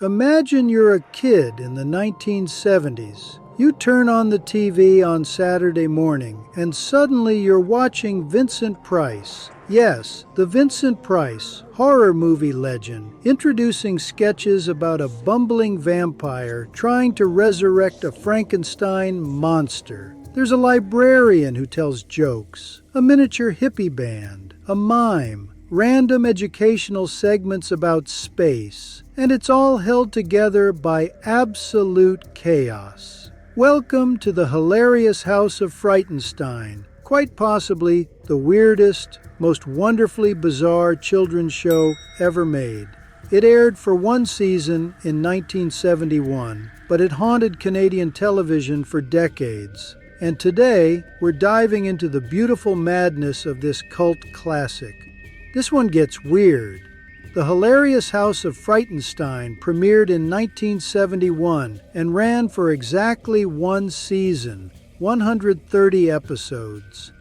Imagine you're a kid in the 1970s. You turn on the TV on Saturday morning, and suddenly you're watching Vincent Price. Yes, the Vincent Price, horror movie legend, introducing sketches about a bumbling vampire trying to resurrect a Frankenstein monster. There's a librarian who tells jokes, a miniature hippie band, a mime, random educational segments about space, and it's all held together by absolute chaos. Welcome to the Hilarious House of Frightenstein, quite possibly the weirdest, most wonderfully bizarre children's show ever made. It aired for one season in 1971, but it haunted Canadian television for decades. And today, we're diving into the beautiful madness of this cult classic. This one gets weird. The Hilarious House of Frightenstein premiered in 1971 and ran for exactly one season, 130 episodes.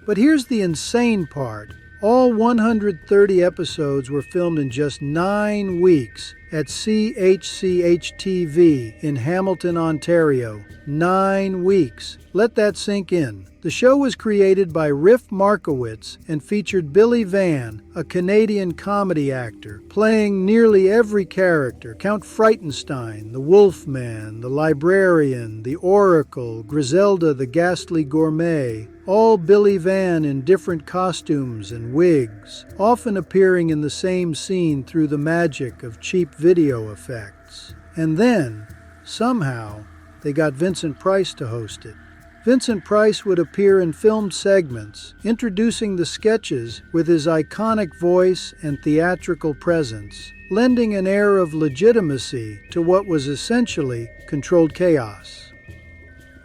But here's the insane part. All 130 episodes were filmed in just 9 weeks at CHCH-TV in Hamilton, Ontario. 9 weeks. Let that sink in. The show was created by Riff Markowitz and featured Billy Van, a Canadian comedy actor, playing nearly every character. Count Frightenstein, the Wolfman, the Librarian, the Oracle, Griselda the Ghastly Gourmet, all Billy Van in different costumes and wigs, often appearing in the same scene through the magic of cheap video effects. And then, somehow, they got Vincent Price to host it. Vincent Price would appear in filmed segments, introducing the sketches with his iconic voice and theatrical presence, lending an air of legitimacy to what was essentially controlled chaos.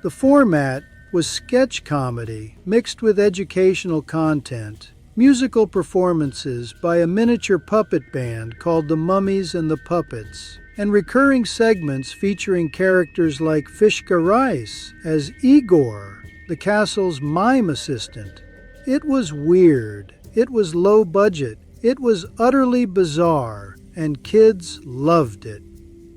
The format was sketch comedy mixed with educational content, musical performances by a miniature puppet band called the Mummies and the Puppets, and recurring segments featuring characters like Fishka Rais as Igor, the castle's mime assistant. It was weird, it was low budget, it was utterly bizarre, and kids loved it.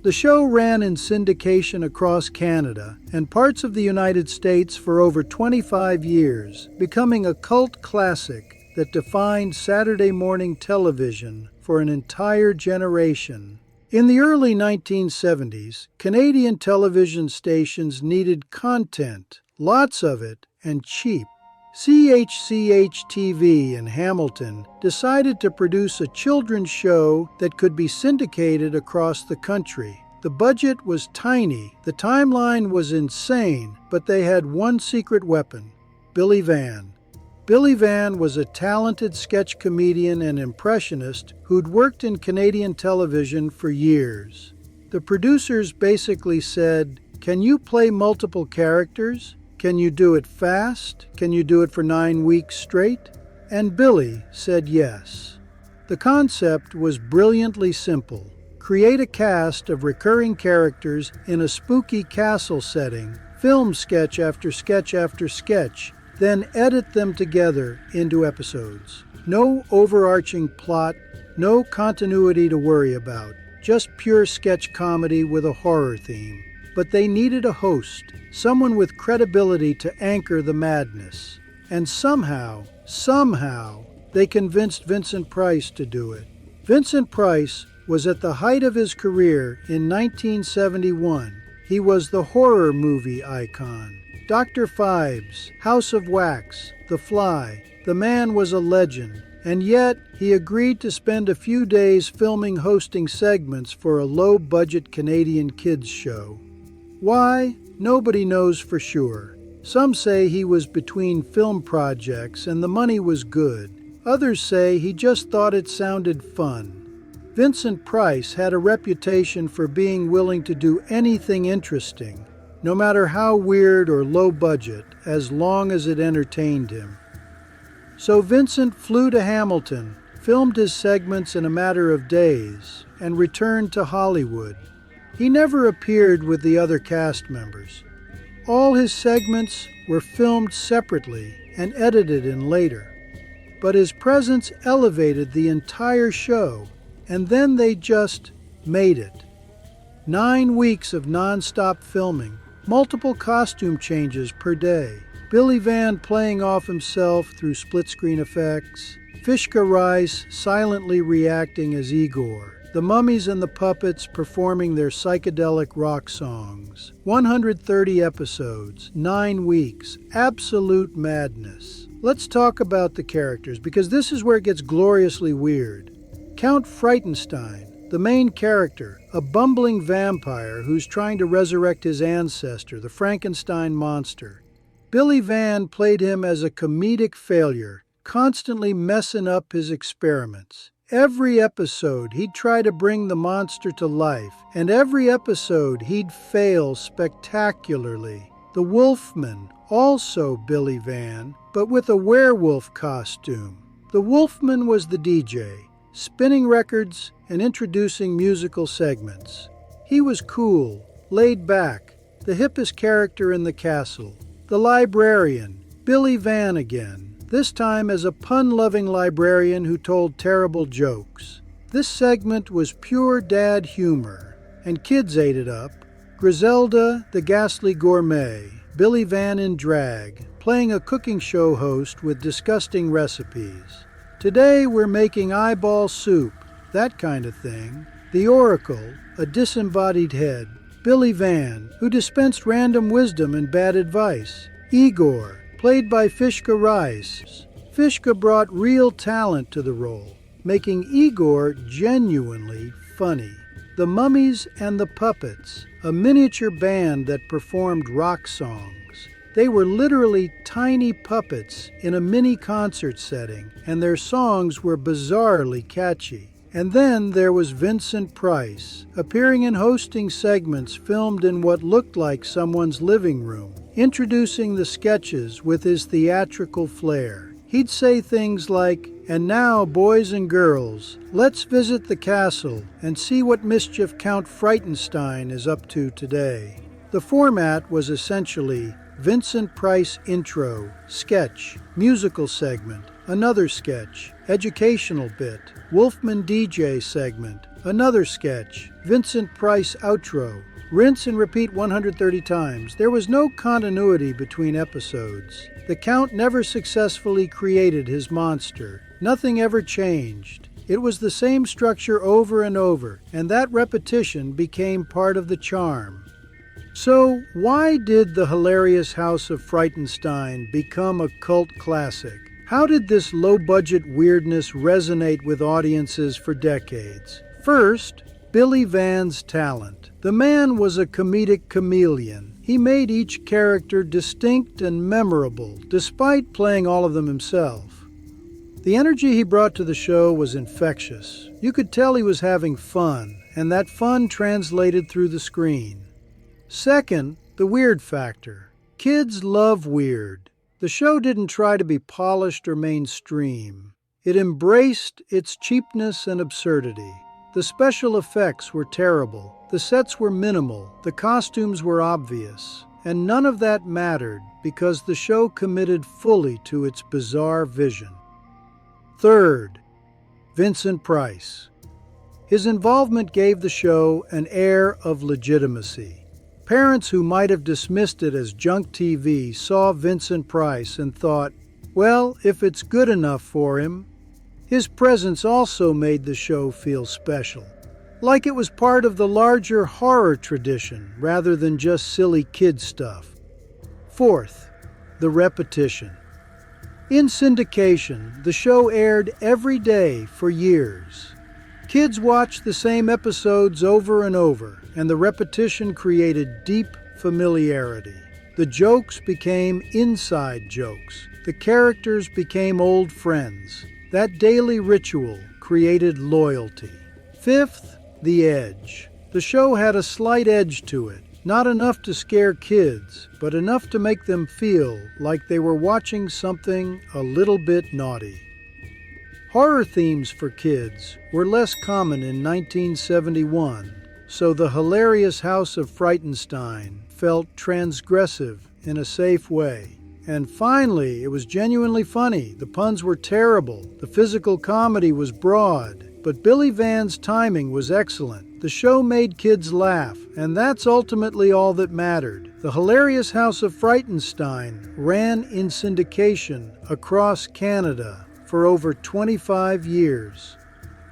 The show ran in syndication across Canada and parts of the United States for over 25 years, becoming a cult classic that defined Saturday morning television for an entire generation. In the early 1970s, Canadian television stations needed content, lots of it, and cheap. CHCH-TV in Hamilton decided to produce a children's show that could be syndicated across the country. The budget was tiny, the timeline was insane, but they had one secret weapon: Billy Van. Billy Van was a talented sketch comedian and impressionist who'd worked in Canadian television for years. The producers basically said, "Can you play multiple characters? Can you do it fast? Can you do it for 9 weeks straight?" And Billy said yes. The concept was brilliantly simple. Create a cast of recurring characters in a spooky castle setting, film sketch after sketch after sketch, then edit them together into episodes. No overarching plot, no continuity to worry about, just pure sketch comedy with a horror theme. But they needed a host, someone with credibility to anchor the madness. And somehow, they convinced Vincent Price to do it. Vincent Price was at the height of his career in 1971. He was the horror movie icon. Dr. Phibes, House of Wax, The Fly. The man was a legend, and yet he agreed to spend a few days filming hosting segments for a low-budget Canadian kids show. Why? Nobody knows for sure. Some say he was between film projects and the money was good. Others say he just thought it sounded fun. Vincent Price had a reputation for being willing to do anything interesting, no matter how weird or low budget, as long as it entertained him. So Vincent flew to Hamilton, filmed his segments in a matter of days, and returned to Hollywood. He never appeared with the other cast members. All his segments were filmed separately and edited in later. But his presence elevated the entire show, and then they just made it. 9 weeks of non-stop filming, multiple costume changes per day, Billy Van playing off himself through split-screen effects, Fishka Rais silently reacting as Igor, the mummies and the puppets performing their psychedelic rock songs. 130 episodes, 9 weeks, absolute madness. Let's talk about the characters, because this is where it gets gloriously weird. Count Frightenstein, the main character, a bumbling vampire who's trying to resurrect his ancestor, the Frankenstein monster. Billy Van played him as a comedic failure, constantly messing up his experiments. Every episode, he'd try to bring the monster to life, and every episode, he'd fail spectacularly. The Wolfman, also Billy Van, but with a werewolf costume. The Wolfman was the DJ, spinning records and introducing musical segments. He was cool, laid back, the hippest character in the castle. The librarian, Billy Van again, this time as a pun-loving librarian who told terrible jokes. This segment was pure dad humor, and kids ate it up. Griselda, the ghastly gourmet, Billy Van in drag, playing a cooking show host with disgusting recipes. Today we're making eyeball soup, that kind of thing. The Oracle, a disembodied head, Billy Van, who dispensed random wisdom and bad advice. Igor, played by Fishka Rais. Fishka brought real talent to the role, making Igor genuinely funny. The Mummies and the Puppets, a miniature band that performed rock songs. They were literally tiny puppets in a mini concert setting, and their songs were bizarrely catchy. And then there was Vincent Price, appearing in hosting segments filmed in what looked like someone's living room, introducing the sketches with his theatrical flair. He'd say things like, "And now, boys and girls, let's visit the castle and see what mischief Count Frightenstein is up to today." The format was essentially Vincent Price intro, sketch, musical segment, another sketch, educational bit, Wolfman DJ segment, another sketch, Vincent Price outro. Rinse and repeat 130 times. There was no continuity between episodes. The Count never successfully created his monster. Nothing ever changed. It was the same structure over and over, and that repetition became part of the charm. So, why did the Hilarious House of Frightenstein become a cult classic? How did this low-budget weirdness resonate with audiences for decades? First, Billy Van's talent. The man was a comedic chameleon. He made each character distinct and memorable, despite playing all of them himself. The energy he brought to the show was infectious. You could tell he was having fun, and that fun translated through the screen. Second, the weird factor. Kids love weird. The show didn't try to be polished or mainstream. It embraced its cheapness and absurdity. The special effects were terrible. The sets were minimal. The costumes were obvious. And none of that mattered because the show committed fully to its bizarre vision. Third, Vincent Price. His involvement gave the show an air of legitimacy. Parents who might have dismissed it as junk TV saw Vincent Price and thought, well, if it's good enough for him. His presence also made the show feel special, like it was part of the larger horror tradition rather than just silly kid stuff. Fourth, the repetition. In syndication, the show aired every day for years. Kids watched the same episodes over and over, and the repetition created deep familiarity. The jokes became inside jokes. The characters became old friends. That daily ritual created loyalty. Fifth, the edge. The show had a slight edge to it, not enough to scare kids, but enough to make them feel like they were watching something a little bit naughty. Horror themes for kids were less common in 1971, so the Hilarious House of Frightenstein felt transgressive in a safe way. And finally, it was genuinely funny. The puns were terrible. The physical comedy was broad. But Billy Van's timing was excellent. The show made kids laugh, and that's ultimately all that mattered. The Hilarious House of Frightenstein ran in syndication across Canada for over 25 years.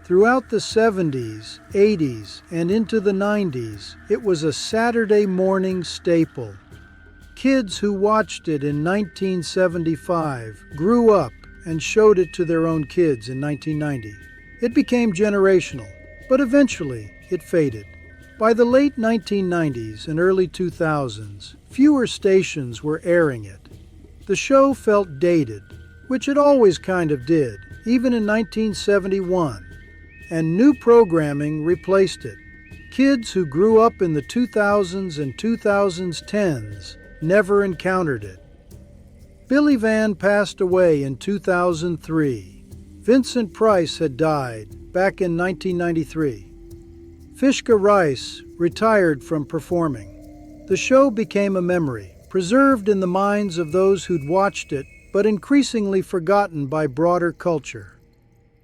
Throughout the 70s, 80s, and into the 90s, it was a Saturday morning staple. Kids who watched it in 1975 grew up and showed it to their own kids in 1990. It became generational, but eventually it faded. By the late 1990s and early 2000s, fewer stations were airing it. The show felt dated, which it always kind of did, even in 1971. And new programming replaced it. Kids who grew up in the 2000s and 2010s never encountered it. Billy Van passed away in 2003. Vincent Price had died back in 1993. Fishka Rais retired from performing. The show became a memory, preserved in the minds of those who'd watched it, but increasingly forgotten by broader culture.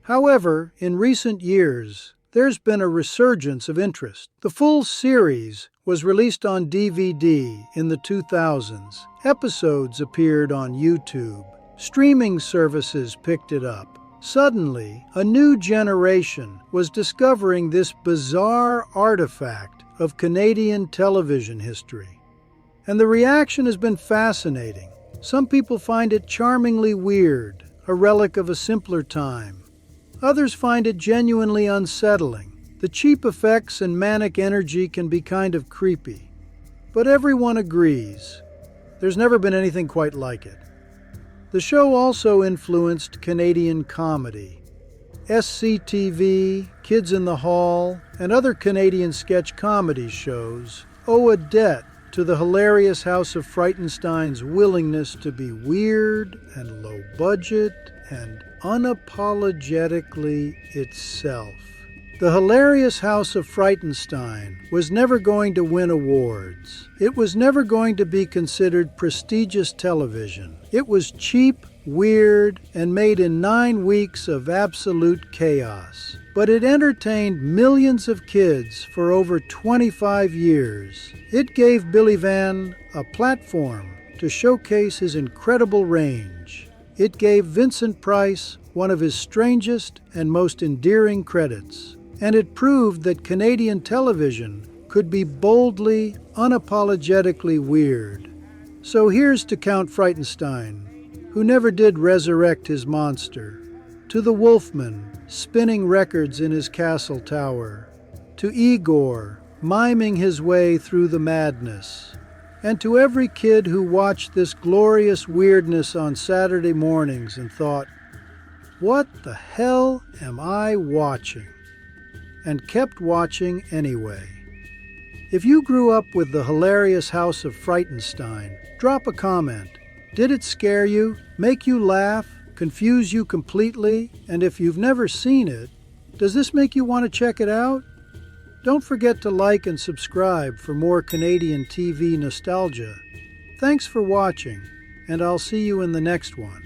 However, in recent years, there's been a resurgence of interest. The full series was released on DVD in the 2000s. Episodes appeared on YouTube. Streaming services picked it up. Suddenly, a new generation was discovering this bizarre artifact of Canadian television history. And the reaction has been fascinating. Some people find it charmingly weird, a relic of a simpler time. Others find it genuinely unsettling. The cheap effects and manic energy can be kind of creepy. But everyone agrees. There's never been anything quite like it. The show also influenced Canadian comedy. CHCH-TV, Kids in the Hall, and other Canadian sketch comedy shows owe a debt to the Hilarious House of Frightenstein's willingness to be weird and low budget and unapologetically itself. The Hilarious House of Frightenstein was never going to win awards. It was never going to be considered prestigious television. It was cheap, weird, and made in 9 weeks of absolute chaos. But it entertained millions of kids for over 25 years. It gave Billy Van a platform to showcase his incredible range. It gave Vincent Price one of his strangest and most endearing credits. And it proved that Canadian television could be boldly, unapologetically weird. So here's to Count Frightenstein, who never did resurrect his monster, to the Wolfman, spinning records in his castle tower, to Igor, miming his way through the madness, and to every kid who watched this glorious weirdness on Saturday mornings and thought, "What the hell am I watching?" and kept watching anyway. If you grew up with the Hilarious House of Frightenstein, drop a comment. Did it scare you, make you laugh, confuse you completely? And if you've never seen it, does this make you want to check it out? Don't forget to like and subscribe for more Canadian TV nostalgia. Thanks for watching, and I'll see you in the next one.